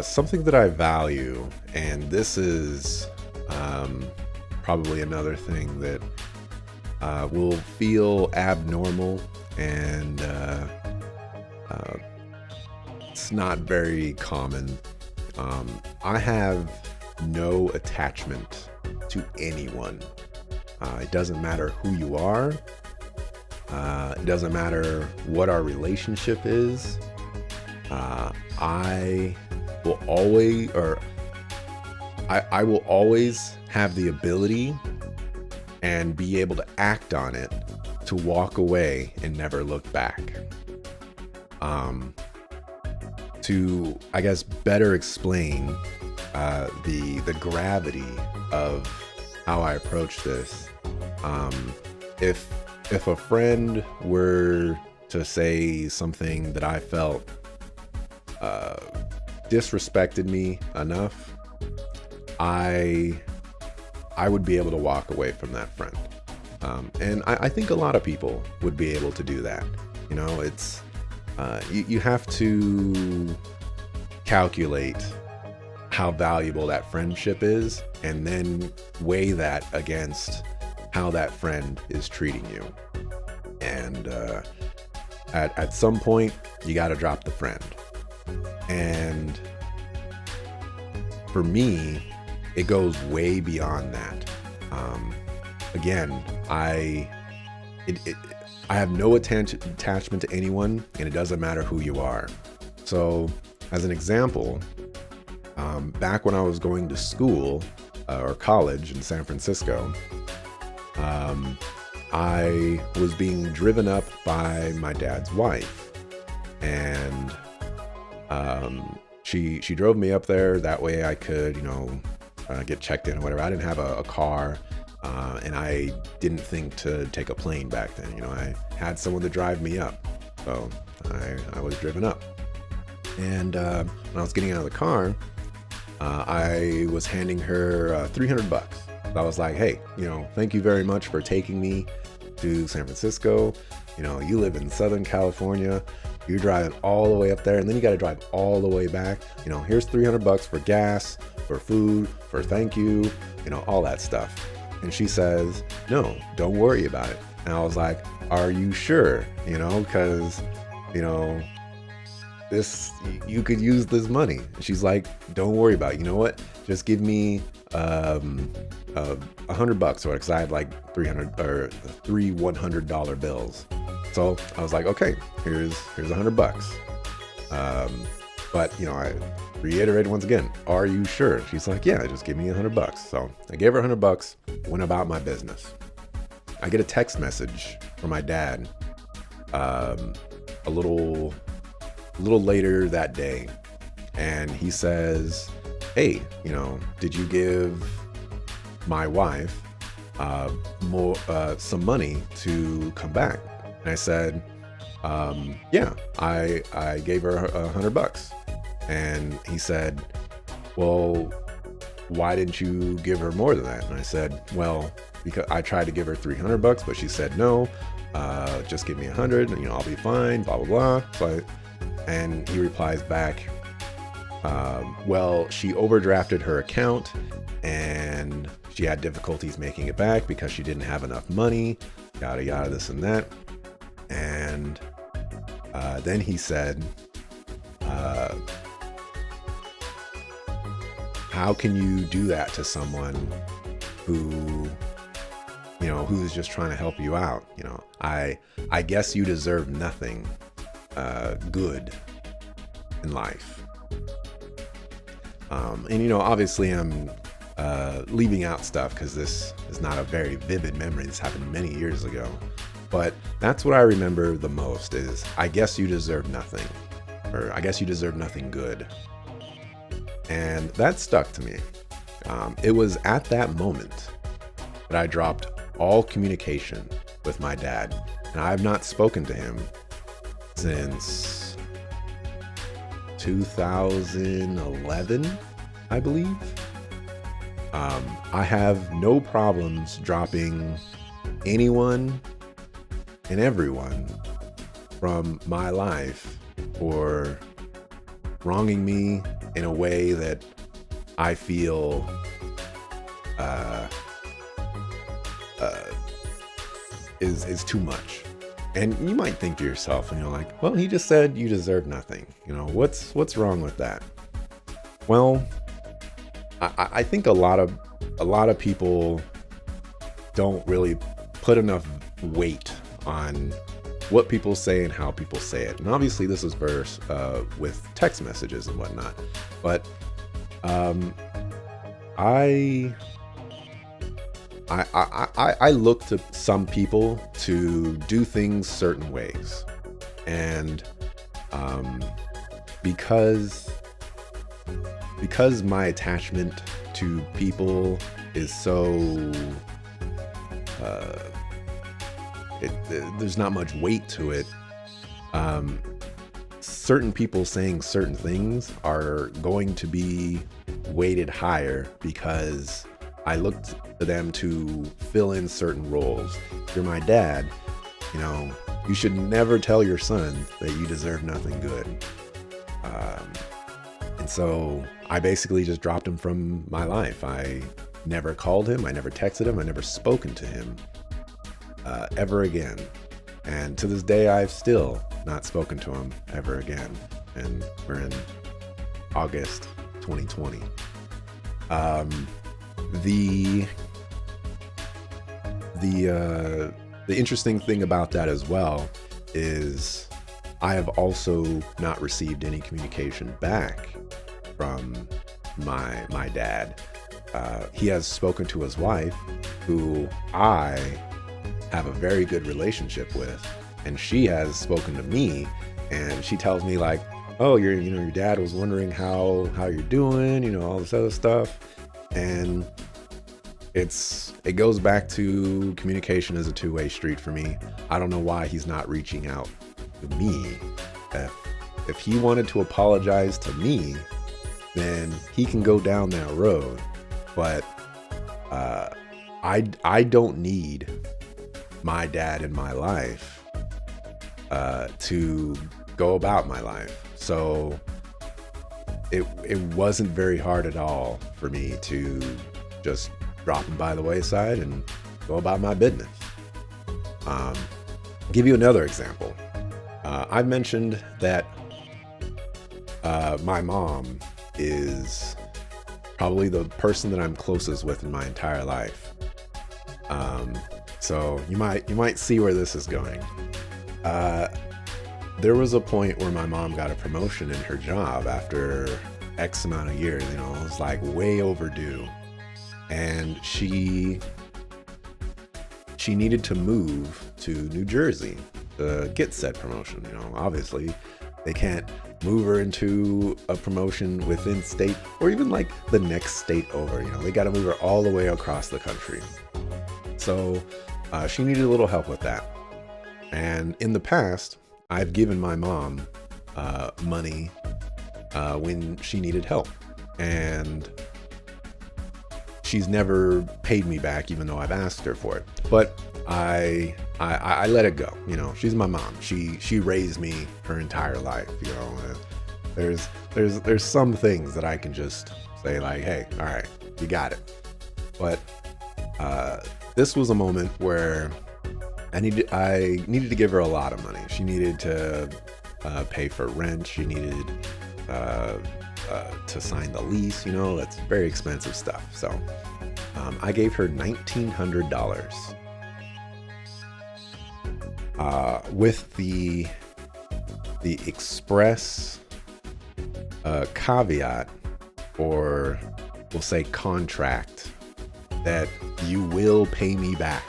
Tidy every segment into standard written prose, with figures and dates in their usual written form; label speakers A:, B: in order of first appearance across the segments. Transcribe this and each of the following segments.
A: Something that I value, and this is probably another thing that will feel abnormal, and it's not very common. I have no attachment to anyone. It doesn't matter who you are. It doesn't matter what our relationship is. I will always, or I will always have the ability and be able to act on it to walk away and never look back. To, I guess, better explain the gravity of how I approach this, if a friend were to say something that I felt disrespected me enough, I would be able to walk away from that friend. And I think a lot of people would be able to do that. You know, it's you have to calculate how valuable that friendship is, and then weigh that against how that friend is treating you. And at some point, you got to drop the friend. And for me, it goes way beyond that. Again, I have no attachment to anyone, and it doesn't matter who you are. So, as an example, back when I was going to school or college in San Francisco, I was being driven up by my dad's wife, and she drove me up there. That way I could, get checked in or whatever. I didn't have a car, and I didn't think to take a plane back then. I had someone to drive me up, so I was driven up. And when I was getting out of the car, I was handing her $300. So I was like, hey, thank you very much for taking me to San Francisco. You live in Southern California. You're driving all the way up there, and then you got to drive all the way back. Here's $300 for gas, for food, for thank you, all that stuff. And she says, no, don't worry about it. And I was like, are you sure? Because, you could use this money. And she's like, don't worry about it. You know what? Just give me $100 or because I had like 300 or three $100 bills. So I was like, okay, here's $100. But I reiterated once again, are you sure? She's like, yeah, just give me $100. So I gave her $100, went about my business. I get a text message from my dad a little later that day, and he says, hey, did you give my wife some money to come back? And I said, yeah, I gave her $100. And he said, well, why didn't you give her more than that? And I said, well, because I tried to give her $300, but she said no, just give me 100, and I'll be fine, blah blah blah. And he replies back, well, she overdrafted her account and she had difficulties making it back because she didn't have enough money, yada yada, this and that. And then he said, how can you do that to someone who who's just trying to help you out? I guess you deserve nothing good in life. And obviously I'm leaving out stuff because this is not a very vivid memory. This happened many years ago. But that's what I remember the most is, I guess you deserve nothing. Or I guess you deserve nothing good. And that stuck to me. It was at that moment that I dropped all communication with my dad. And I have not spoken to him since 2011, I believe. I have no problems dropping anyone and everyone from my life for wronging me, in a way that I feel is too much. And you might think to yourself, and you're like, well, he just said you deserve nothing. You know, what's wrong with that? Well, I think a lot of people don't really put enough weight on what people say and how people say it. And obviously this is verse with text messages and whatnot. But I look to some people to do things certain ways. And because my attachment to people is so there's not much weight to it, certain people saying certain things are going to be weighted higher because I looked to them to fill in certain roles. If you're my dad, you know, you should never tell your son that you deserve nothing good. And so I basically just dropped him from my life. I never called him. I never texted him. I never spoken to him ever again. And to this day, I've still not spoken to him ever again. And we're in August 2020. The interesting thing about that as well is I have also not received any communication back from my dad. He has spoken to his wife, who I have a very good relationship with, and she has spoken to me, and she tells me like, oh, your dad was wondering how you're doing, you know, all this other stuff. And it goes back to communication is a two-way street for me. I don't know why he's not reaching out to me. If he wanted to apologize to me, then he can go down that road. But I don't need my dad in my life to go about my life. So it wasn't very hard at all for me to just drop him by the wayside and go about my business. I'll give you another example. I've mentioned that my mom is probably the person that I'm closest with in my entire life. So you might see where this is going. There was a point where my mom got a promotion in her job after X amount of years. You know, it was like way overdue. And she needed to move to New Jersey to get said promotion. You know, obviously they can't move her into a promotion within state or even like the next state over. You know, they got to move her all the way across the country. So she needed a little help with that. And in the past, I've given my mom money when she needed help, and she's never paid me back, even though I've asked her for it. But I let it go. You know, she's my mom. She raised me her entire life. You know, there's some things that I can just say like, hey, all right, you got it. But this was a moment where I needed to give her a lot of money. She needed to pay for rent. She needed to sign the lease. You know, that's very expensive stuff. So I gave her $1,900 with the express caveat, or we'll say contract, that you will pay me back.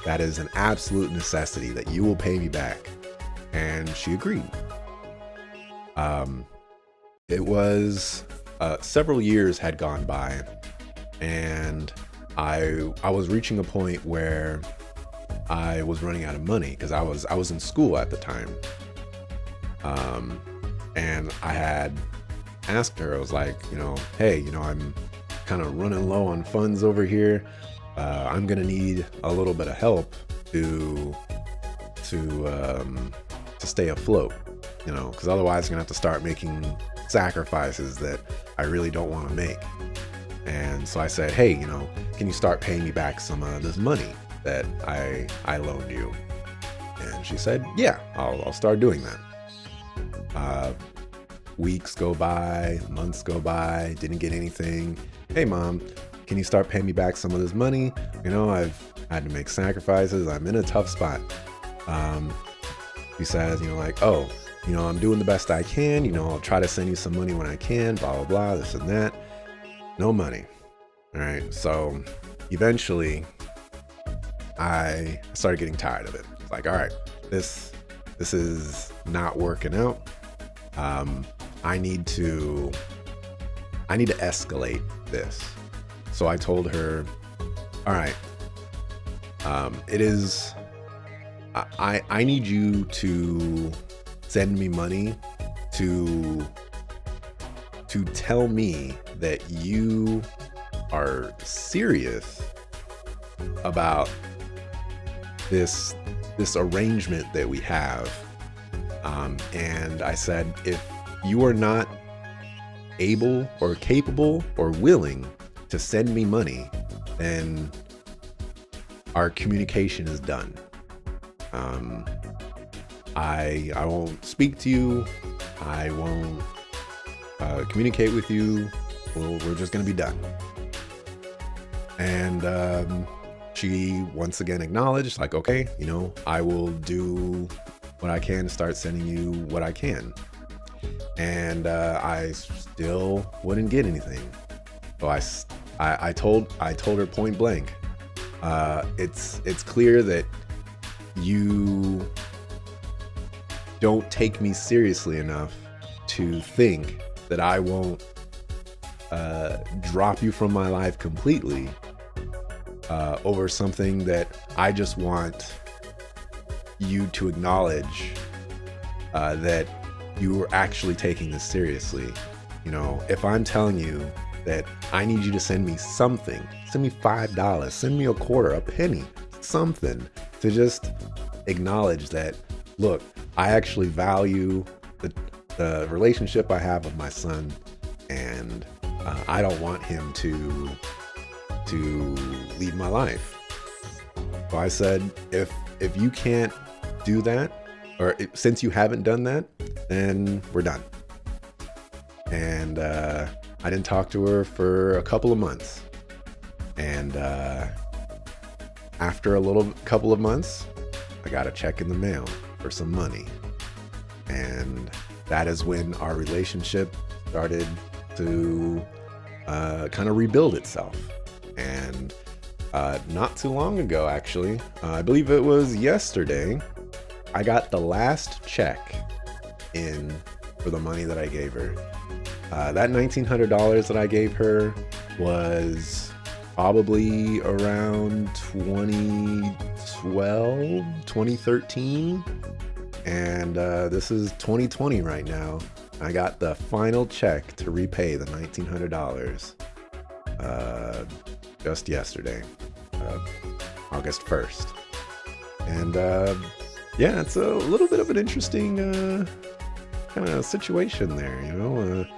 A: That is an absolute necessity, that you will pay me back. And she agreed. It was several years had gone by, and I was reaching a point where I was running out of money because I was in school at the time. And I had asked her, I was like, you know, hey, you know, I'm kind of running low on funds over here. I'm gonna need a little bit of help to stay afloat, you know, because otherwise I'm gonna have to start making sacrifices that I really don't want to make. And so I said, hey, can you start paying me back some of this money that I loaned you? And she said, yeah, I'll start doing that. Weeks go by, months go by, didn't get anything. Hey, Mom, can you start paying me back some of this money? I've had to make sacrifices. I'm in a tough spot. He says, I'm doing the best I can. I'll try to send you some money when I can, blah, blah, blah, this and that. No money. All right. So eventually I started getting tired of it. It's like, all right, this is not working out. I need to escalate this. So I told her, all right, I need you to send me money to tell me that you are serious about this arrangement that we have. And I said, if you are not able or capable or willing to send me money, then our communication is done. I won't speak to you. I won't communicate with you. We're just going to be done. And she once again acknowledged, like, okay, I will do what I can to start sending you what I can. And I still wouldn't get anything. So I told her point blank, it's clear that you don't take me seriously enough to think that I won't drop you from my life completely over something that I just want you to acknowledge that you are actually taking this seriously. If I'm telling you that I need you to send me something, send me $5, send me a quarter, a penny, something to just acknowledge that, look, I actually value the relationship I have with my son, and I don't want him to leave my life. So I said, if you can't do that, or since you haven't done that, then we're done. And I didn't talk to her for a couple of months. And after couple of months, I got a check in the mail for some money. And that is when our relationship started to kind of rebuild itself. And not too long ago, actually, I believe it was yesterday, I got the last check in for the money that I gave her. That $1,900 that I gave her was probably around 2012, 2013. And this is 2020 right now. I got the final check to repay the $1,900 just yesterday, August 1st. And yeah, it's a little bit of an interesting kind of situation there,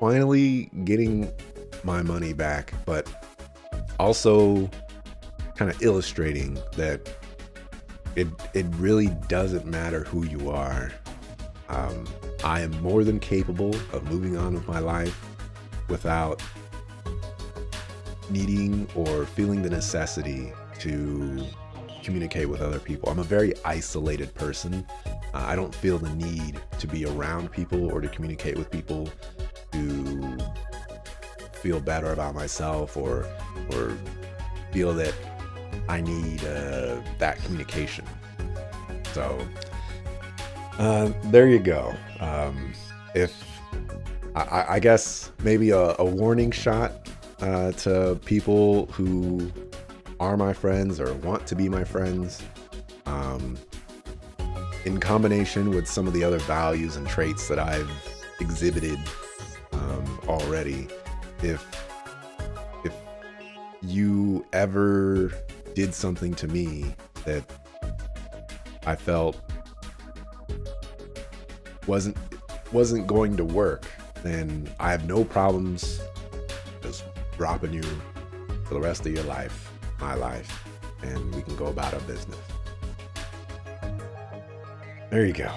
A: finally getting my money back, but also kind of illustrating that it really doesn't matter who you are. I am more than capable of moving on with my life without needing or feeling the necessity to communicate with other people. I'm a very isolated person. I don't feel the need to be around people or to communicate with people to feel better about myself or feel that I need that communication. So there you go. If I guess maybe a warning shot to people who are my friends or want to be my friends, in combination with some of the other values and traits that I've exhibited already. If you ever did something to me that I felt wasn't going to work, then I have no problems just dropping you for the rest of your life, my life, and we can go about our business. There you go.